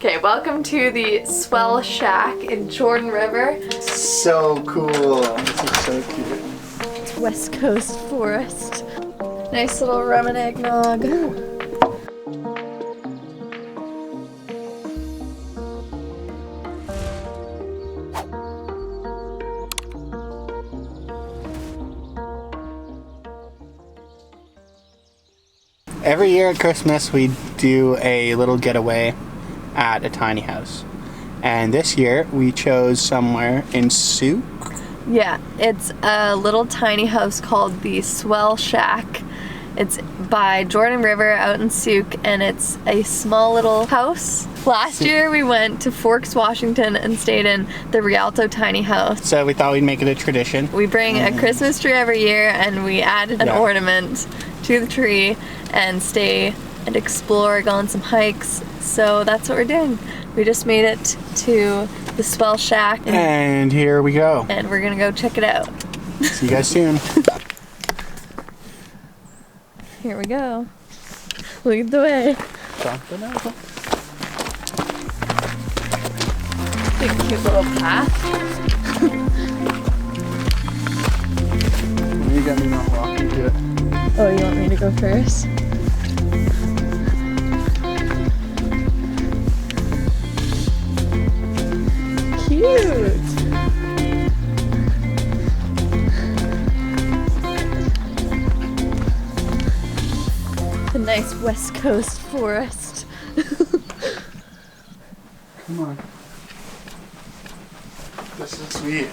Okay, welcome to the Swell Shack in Jordan River. So cool. This is so cute. It's West Coast forest. Nice little rum and eggnog. Every year at Christmas we do a little getaway at a tiny house. And this year we chose somewhere in Souk. Yeah, it's a little tiny house called the Swell Shack. It's by Jordan River out in Souk, and it's a small little house. Last year we went to Forks, Washington and stayed in the Rialto tiny house. So we thought we'd make it a tradition. We bring a Christmas tree every year and we added an ornament to the tree and stay and explore, go on some hikes. So that's what we're doing. We just made it to the Swell Shack. And here we go. And we're gonna go check it out. See you guys soon. Here we go. Lead the way. Big cute little path. You got me not walking to it. Oh, you want me to go first? Cute! The nice West Coast forest. Come on. This is sweet.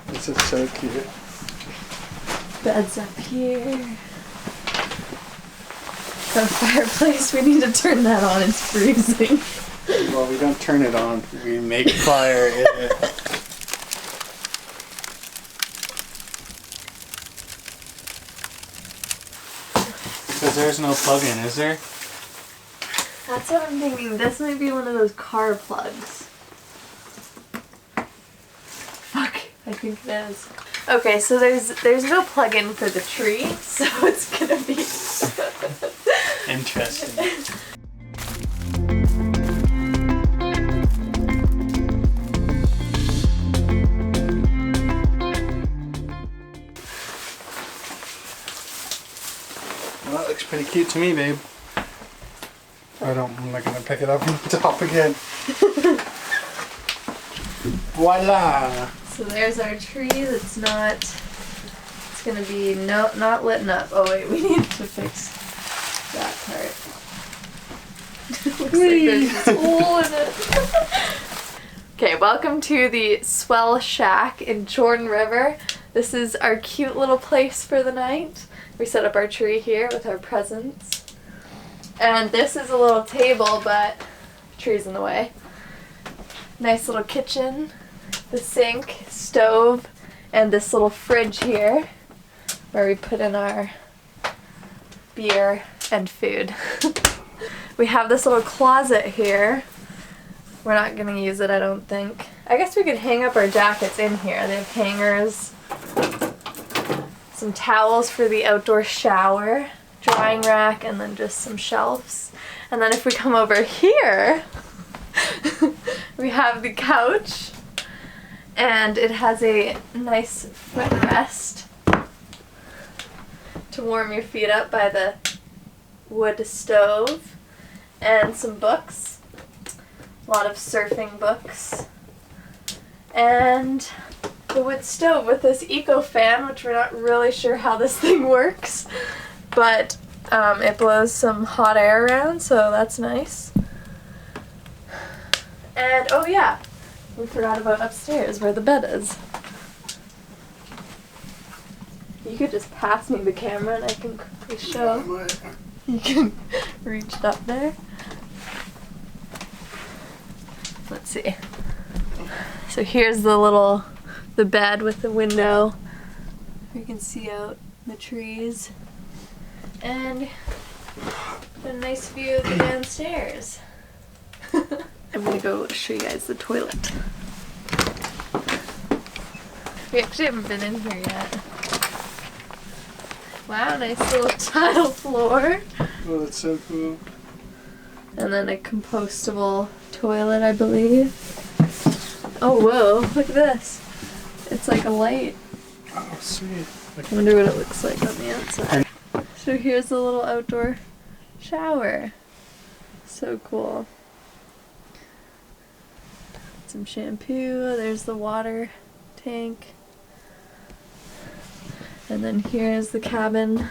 This is so cute. Bed's up here. The fireplace, we need to turn that on, it's freezing. Well, we don't turn it on. We make fire in it. Because there's no plug-in, is there? That's what I'm thinking. This might be one of those car plugs. Fuck, I think it is. Okay, so there's no plug-in for the tree, so it's gonna be Interesting. Well, that looks pretty cute to me, babe. I'm not gonna pick it up from the top again. Voila! So there's our tree that's not, it's gonna be not lit up. Oh wait, we need to fix that part. Looks like there's just a hole in it. Okay, welcome to the Swell Shack in Jordan River. This is our cute little place for the night. We set up our tree here with our presents. And this is a little table, but the tree's in the way. Nice little kitchen. The sink, stove, and this little fridge here where we put in our beer and food. We have this little closet here. We're not gonna use it, I don't think. I guess we could hang up our jackets in here. They have hangers, some towels for the outdoor shower, drying rack, and then just some shelves. And then if we come over here, we have the couch. And it has a nice footrest to warm your feet up by the wood stove. And some books. A lot of surfing books. And the wood stove with this eco fan, which we're not really sure how this thing works. But it blows some hot air around, so that's nice. And oh yeah, we forgot about upstairs where the bed is. You could just pass me the camera and I can quickly show. You can reach it up there. Let's see. So here's the bed with the window. You can see out the trees. And a nice view of the downstairs. I'm gonna go show you guys the toilet. We actually haven't been in here yet. Wow, nice little tile floor. Oh, that's so cool. And then a compostable toilet, I believe. Oh, whoa, look at this. It's like a light. Oh, sweet. I wonder what it looks like on the outside. So here's a little outdoor shower. So cool. Some shampoo, there's the water tank. And then here's the cabin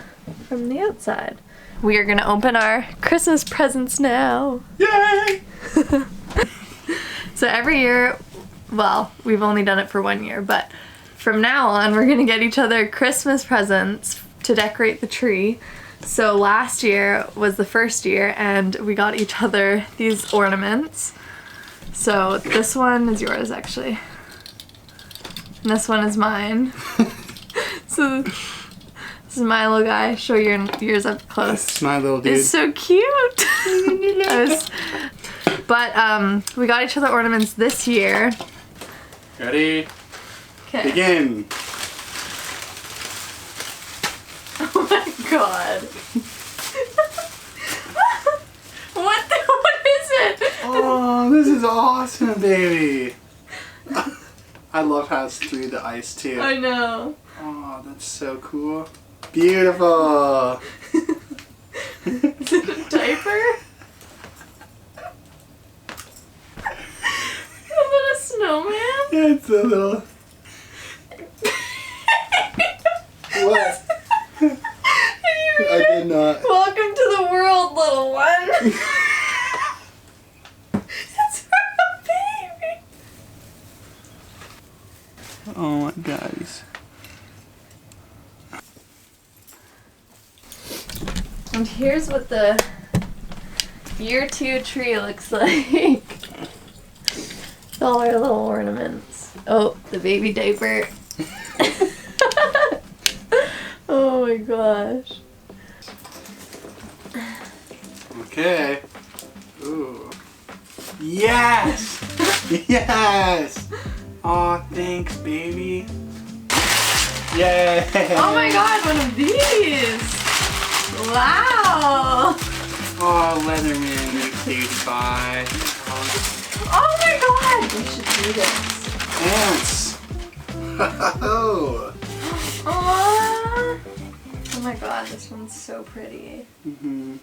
from the outside. We are gonna open our Christmas presents now. Yay! So every year, well, we've only done it for 1 year, but from now on we're gonna get each other Christmas presents to decorate the tree. So last year was the first year and we got each other these ornaments. So this one is yours actually. And this one is mine. So this is my little guy. Show yours up close. That's my little dude. It's so cute. But we got each other ornaments this year. Ready? Okay. Begin. Oh my god. What is it? Oh, this is awesome, baby. I love how it's through the ice too. I know. Oh, that's so cool. Beautiful. Is it a diaper? Is it a snowman? It's a little... What? I did not. Welcome to the world, little one. It's for a baby. Oh my guys. And here's what the year 2 tree looks like. With all our little ornaments. Oh, the baby diaper. Oh my gosh. Okay. Ooh. Yes! Yes! Aw, thanks, baby. Yay! Oh my god, one of these! Wow! Oh, Leatherman, 85. Oh my god! We should do this. Ants! Oh! Aww. Oh my god, this one's so pretty. Mm-hmm.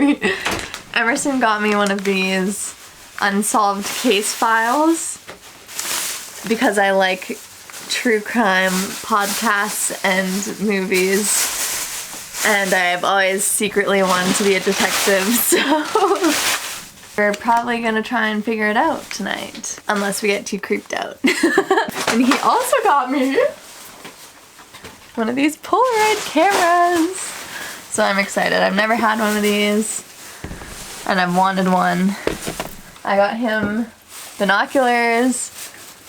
Emerson got me one of these unsolved case files because I like true crime podcasts and movies, and I've always secretly wanted to be a detective, so we're probably gonna try and figure it out tonight, unless we get too creeped out. And he also got me one of these Polaroid cameras. So I'm excited. I've never had one of these and I've wanted one. I got him binoculars,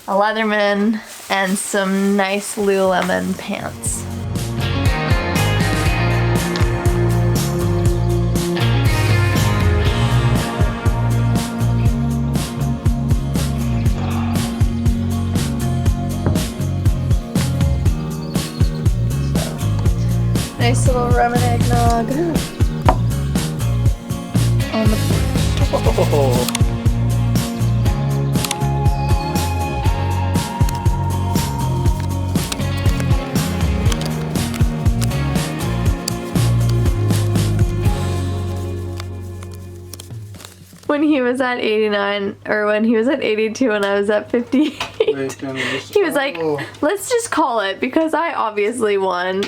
a Leatherman, and some nice Lululemon pants. Nice little rum and eggnog on the Oh. When he was at 89, or when he was at 82 and I was at 58, he was like, let's just call it because I obviously won.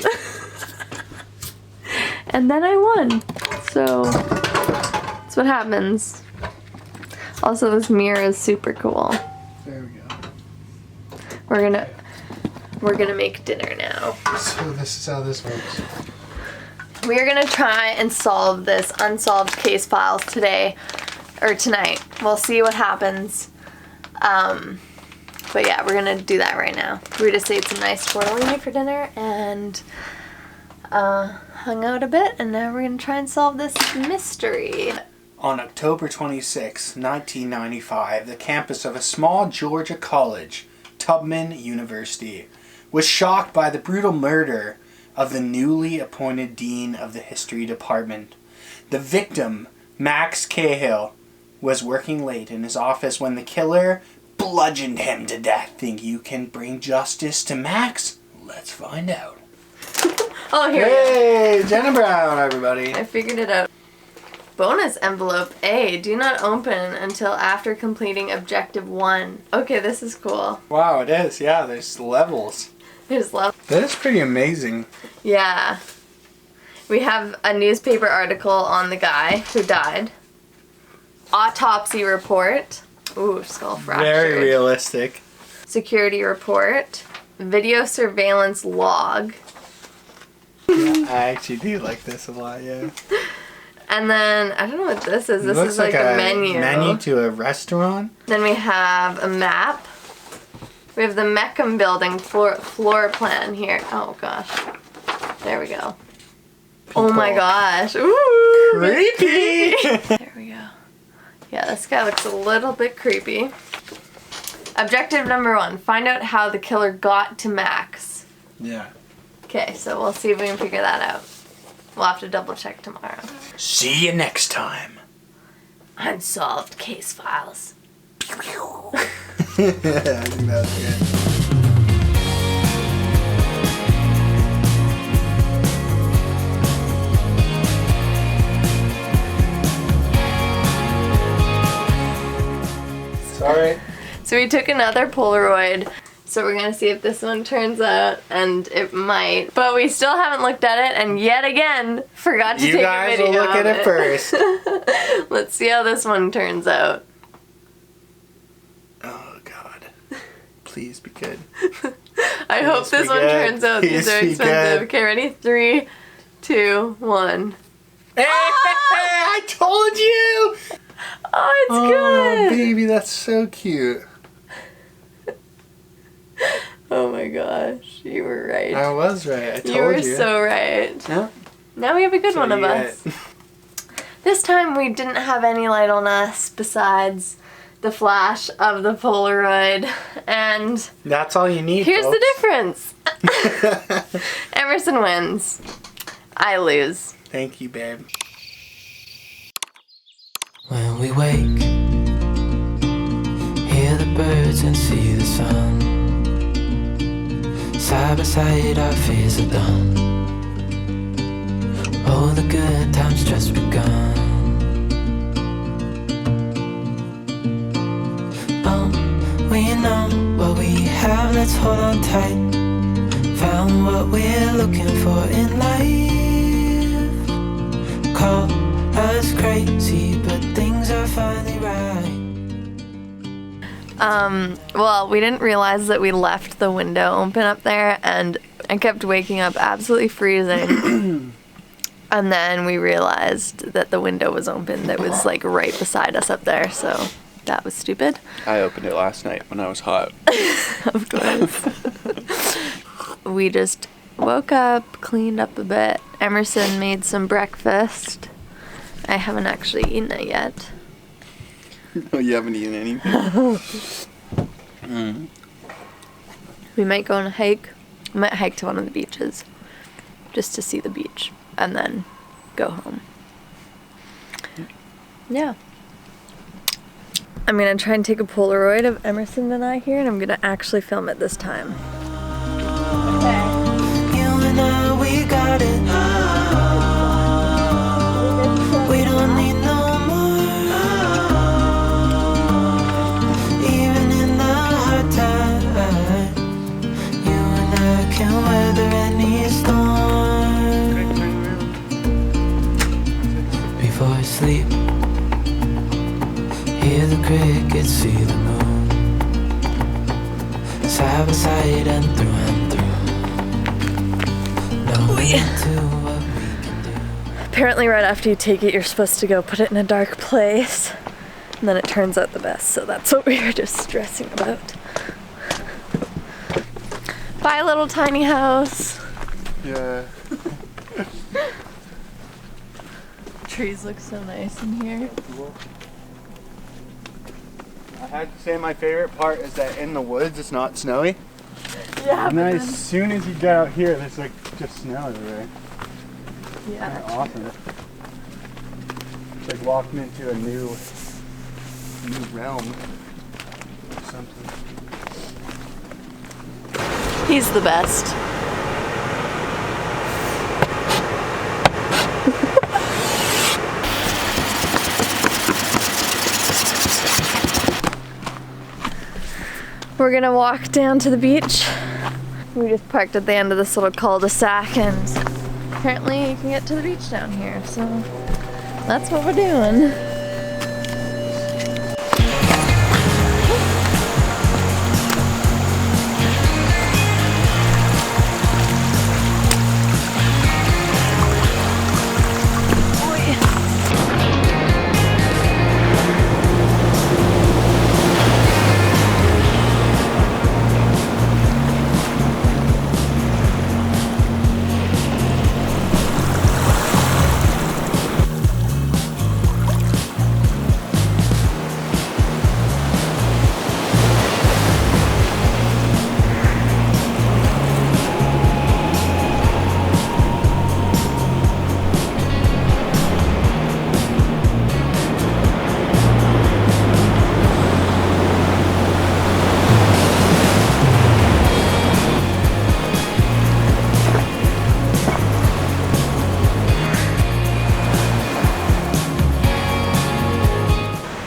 And then I won. So that's what happens. Also, this mirror is super cool. There we go. We're gonna make dinner now. So this is how this works. We're gonna try and solve this unsolved case files today, or tonight. We'll see what happens. But yeah, we're gonna do that right now. We just ate some nice tortellini for dinner and hung out a bit, and now we're gonna try and solve this mystery. On October 26, 1995, the campus of a small Georgia college, Tubman University, was shocked by the brutal murder of the newly appointed dean of the history department. The victim, Max Cahill, was working late in his office when the killer bludgeoned him to death. Think you can bring justice to Max? Let's find out. Oh, here Hey, Jenna Brown, everybody. I figured it out. Bonus envelope A. Do not open until after completing objective 1. Okay, this is cool. Wow, it is. Yeah, there's levels. There's love. That is pretty amazing. Yeah. We have a newspaper article on the guy who died. Autopsy report. Ooh, skull fracture. Very realistic. Security report. Video surveillance log. Yeah, I actually do like this a lot, yeah. And then, I don't know what this is. This Looks is like a menu. Menu to a restaurant. Then we have a map. We have the Meckham building floor plan here. Oh gosh. There we go. Oh my gosh. Ooh. Creepy! There we go. Yeah, this guy looks a little bit creepy. Objective number 1. Find out how the killer got to Max. Yeah. Okay, so we'll see if we can figure that out. We'll have to double check tomorrow. See you next time. Unsolved case files. I think that was good. Sorry. So we took another Polaroid. So we're gonna see if this one turns out, and it might. But we still haven't looked at it, and yet again, forgot to take a video. You guys will look at it first. Let's see how this one turns out. Oh God. Please be good. I hope this one turns out. These are expensive. Okay, ready? 3, 2, 1. Hey, I told you! Oh, it's good! Oh, baby, that's so cute. Oh my gosh, you were right. I was right. I told you. You were so right. Yeah. Now we have a good one of us. This time we didn't have any light on us besides the flash of the Polaroid, and that's all you need. Here's folks. the difference. Emerson wins. I lose. Thank you, babe. When we wake, hear the birds and see the sun. Side by side our fears are done. Oh, the good times just begun. Oh, we know what we have, let's hold on tight. Found what we're looking for in life. Call us crazy, but things are finally right. Well, we didn't realize that we left the window open up there, and I kept waking up absolutely freezing. And then we realized that the window was open that was like right beside us up there, so that was stupid. I opened it last night when I was hot. Of course. We just woke up, cleaned up a bit. Emerson made some breakfast. I haven't actually eaten it yet. Oh, you haven't eaten anything? We might go on a hike. We might hike to one of the beaches just to see the beach and then go home. Yeah. I'm gonna try and take a Polaroid of Emerson and I here, and I'm gonna actually film it this time. Okay. You and I, we got it. We don't need no more. Even in the hard time, you and I can weather any storm. Before I sleep, hear the crickets, see the moon. Side by side and through. Apparently right after you take it, you're supposed to go put it in a dark place. And then it turns out the best, so that's what we were just stressing about. Bye, little tiny house. Yeah. Trees look so nice in here. I had to say my favorite part is that in the woods it's not snowy. Yeah, And then as soon as you get out here, there's like just snow everywhere. yeah. Kind of awesome. It's like walking into a new new realm or something. He's the best. We're gonna walk down to the beach. We just parked at the end of this little cul-de-sac, and apparently you can get to the beach down here, so that's what we're doing.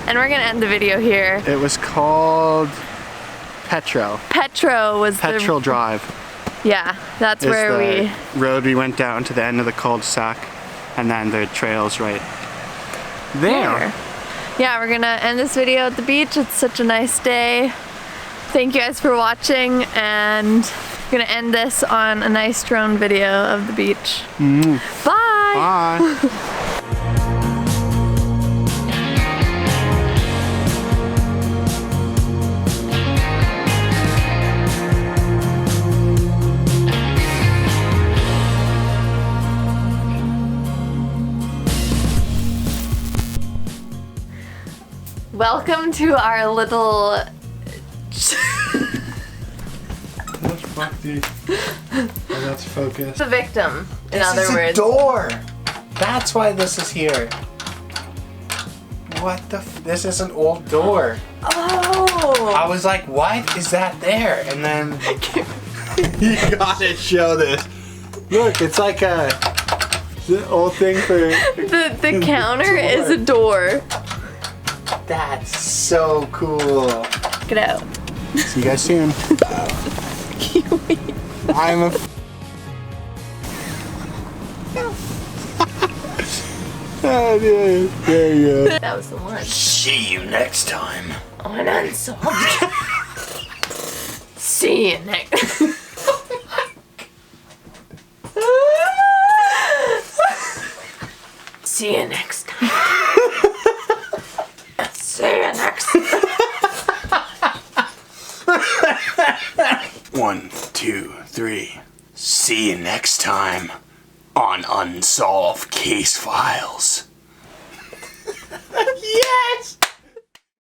And we're gonna end the video here. It was called Petro. Petro was Petrol Drive. Yeah, that's Is where the we... road we went down to the end of the cul-de-sac, and then the trail's right there. Yeah, we're gonna end this video at the beach. It's such a nice day. Thank you guys for watching, and we're gonna end this on a nice drone video of the beach. Bye! Bye! Welcome to our little... What the fuck, dude? Oh, that's focused. The victim, in This other is words. a door! That's why this is here. What the this is an old door. Oh! I was like, what is that there? And then... You gotta show this. Look, it's like a... The old thing for... The counter is a door. That's so cool. Get out. See you guys soon. I'm a... Oh, dude. There you go. That was the one. See you next time. On Unsolved. See you next. See you next time. See you next time. 1, 2, 3. See you next time on Unsolved Case Files. Yes!